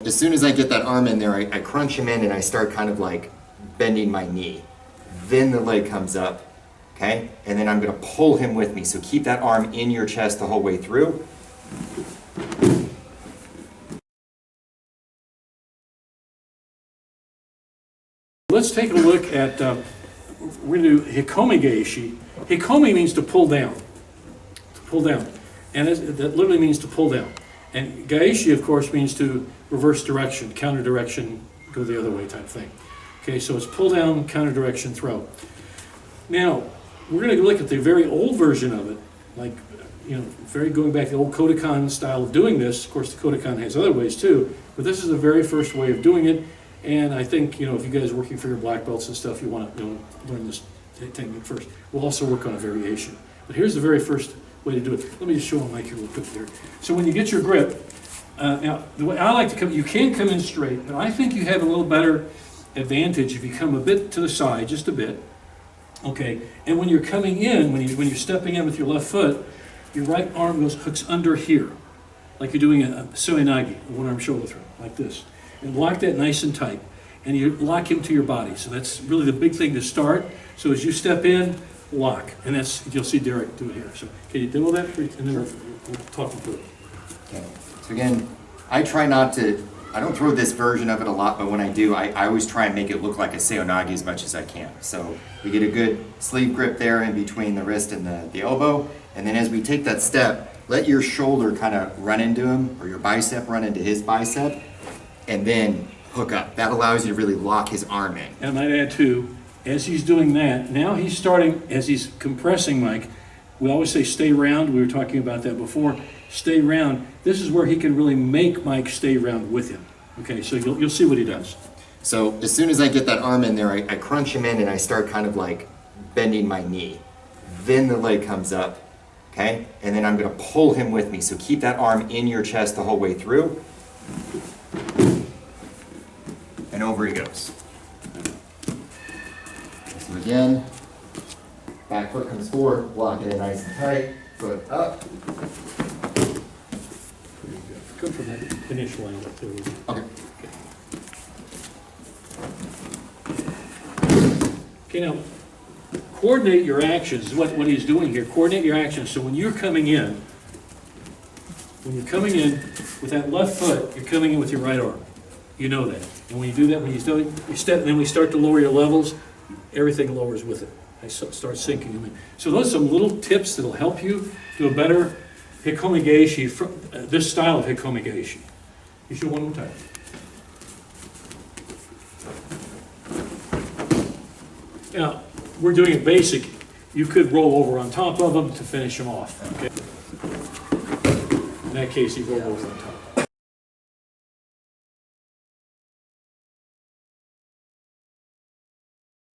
as soon as I get that arm in there, I crunch him in and I start kind of like bending my knee. Then the leg comes up, okay? And then I'm gonna pull him with me. So keep that arm in your chest the whole way through. Let's take a look at, we're gonna do Hikomi Gaeshi. Hikomi means to pull down. To pull down. And that literally means to pull down. And Gaeshi, of course, means to reverse direction, counter direction, go the other way type thing. Okay, so it's pull down, counter direction, throw. Now, we're going to look at the very old version of it, like, very going back to the old Kodokan style of doing this. Of course, the Kodokan has other ways too, but this is the very first way of doing it. And I think, if you guys are working for your black belts and stuff, you want to learn this technique first. We'll also work on a variation. But here's the very first way to do it. Let me just show them Mike here real quick there. So when you get your grip, now the way I like to come, you can come in straight, but I think you have a little better advantage if you come a bit to the side, just a bit. Okay, and when you're coming in, when you're stepping in with your left foot, your right arm hooks under here, like you're doing a soenagi, a one-arm shoulder throw, like this. And lock that nice and tight. And you lock him to your body. So that's really the big thing to start. So as you step in, lock. And that's, you'll see Derek do it here. So can you demo that? And then we'll talk through it. Okay. So again, I don't throw this version of it a lot, but when I do, I always try and make it look like a seonagi as much as I can. So we get a good sleeve grip there in between the wrist and the elbow. And then as we take that step, let your shoulder kind of run into him, or your bicep run into his bicep, and then hook up. That allows you to really lock his arm in. And I might add too, as he's doing that, now he's starting, as he's compressing Mike, we always say stay round. We were talking about that before. Stay round. This is where he can really make Mike stay round with him. Okay, so you'll see what he does. So as soon as I get that arm in there, I crunch him in and I start kind of like bending my knee. Then the leg comes up, okay? And then I'm gonna pull him with me. So keep that arm in your chest the whole way through. And over he goes. So again, back foot comes forward, lock it in nice and tight, foot up. Go from that initial angle too. Okay. Okay, now, coordinate your actions, what he's doing here. Coordinate your actions. So when you're coming in with that left foot, you're coming in with your right arm. You know that. And when you do that, when you step, and then we start to lower your levels, everything lowers with it. I start sinking them in. So those are some little tips that'll help you do a better Hikomi Gaeshi, this style of Hikomi Gaeshi. You should one more time. Now, we're doing it basic. You could roll over on top of them to finish them off. Okay? In that case, you roll over on top.